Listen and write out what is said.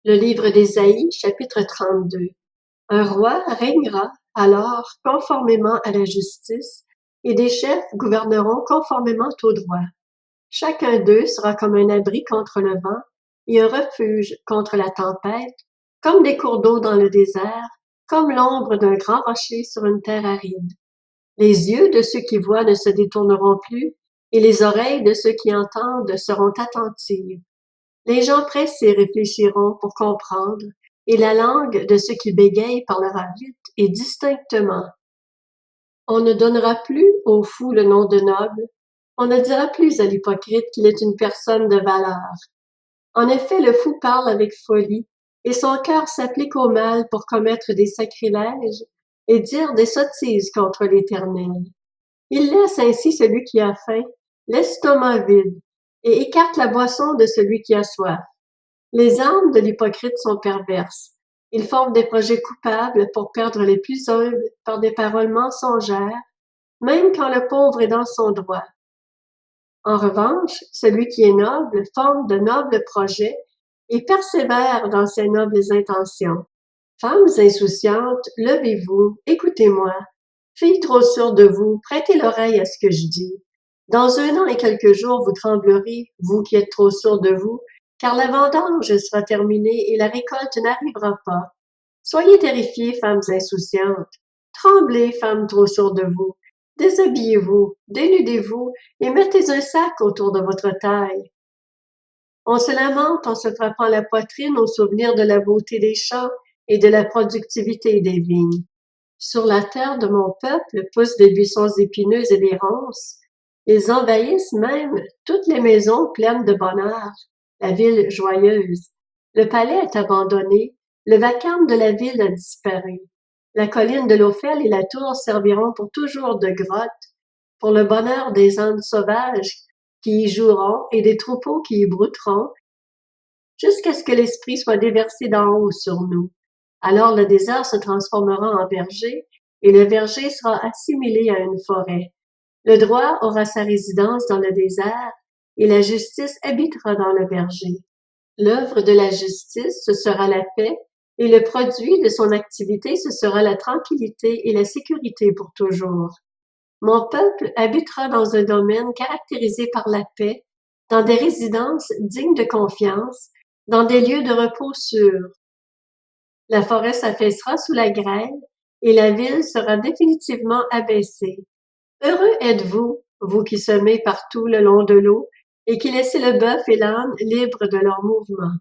Le livre d'Ésaïe, chapitre 32. Un roi régnera alors conformément à la justice, et des chefs gouverneront conformément au droit. Chacun d'eux sera comme un abri contre le vent et un refuge contre la tempête, comme des cours d'eau dans le désert, comme l'ombre d'un grand rocher sur une terre aride. Les yeux de ceux qui voient ne se détourneront plus, et les oreilles de ceux qui entendent seront attentives. Les gens pressés réfléchiront pour comprendre, et la langue de ceux qui bégayent parlera vite et distinctement. On ne donnera plus au fou le nom de noble, on ne dira plus à l'hypocrite qu'il est une personne de valeur. En effet, le fou parle avec folie, et son cœur s'applique au mal pour commettre des sacrilèges et dire des sottises contre l'Éternel. Il laisse ainsi celui qui a faim, l'estomac vide, et écarte la boisson de celui qui a soif. Les âmes de l'hypocrite sont perverses. Ils forment des projets coupables pour perdre les plus humbles par des paroles mensongères, même quand le pauvre est dans son droit. En revanche, celui qui est noble forme de nobles projets et persévère dans ses nobles intentions. Femmes insouciantes, levez-vous, écoutez-moi. Filles trop sûres de vous, prêtez l'oreille à ce que je dis. Dans 1 an et quelques jours, vous tremblerez, vous qui êtes trop sûres de vous, car la vendange sera terminée et la récolte n'arrivera pas. Soyez terrifiées, femmes insouciantes. Tremblez, femmes trop sûres de vous. Déshabillez-vous, dénudez-vous et mettez un sac autour de votre taille. On se lamente en se frappant la poitrine au souvenir de la beauté des champs et de la productivité des vignes. Sur la terre de mon peuple poussent des buissons épineux et des ronces. Ils envahissent même toutes les maisons pleines de bonheur, la ville joyeuse. Le palais est abandonné, le vacarme de la ville a disparu. La colline de l'Ophel et la tour serviront pour toujours de grotte, pour le bonheur des ânes sauvages qui y joueront et des troupeaux qui y brouteront, jusqu'à ce que l'Esprit soit déversé d'en haut sur nous. Alors le désert se transformera en verger, et le verger sera assimilé à une forêt. Le droit aura sa résidence dans le désert, et la justice habitera dans le verger. L'œuvre de la justice, ce sera la paix, et le produit de son activité, ce sera la tranquillité et la sécurité pour toujours. Mon peuple habitera dans un domaine caractérisé par la paix, dans des résidences dignes de confiance, dans des lieux de repos sûrs. La forêt s'affaissera sous la grêle, et la ville sera définitivement abaissée. Heureux êtes-vous, vous qui semez partout le long de l'eau, et qui laissez le bœuf et l'âne libres de leurs mouvements.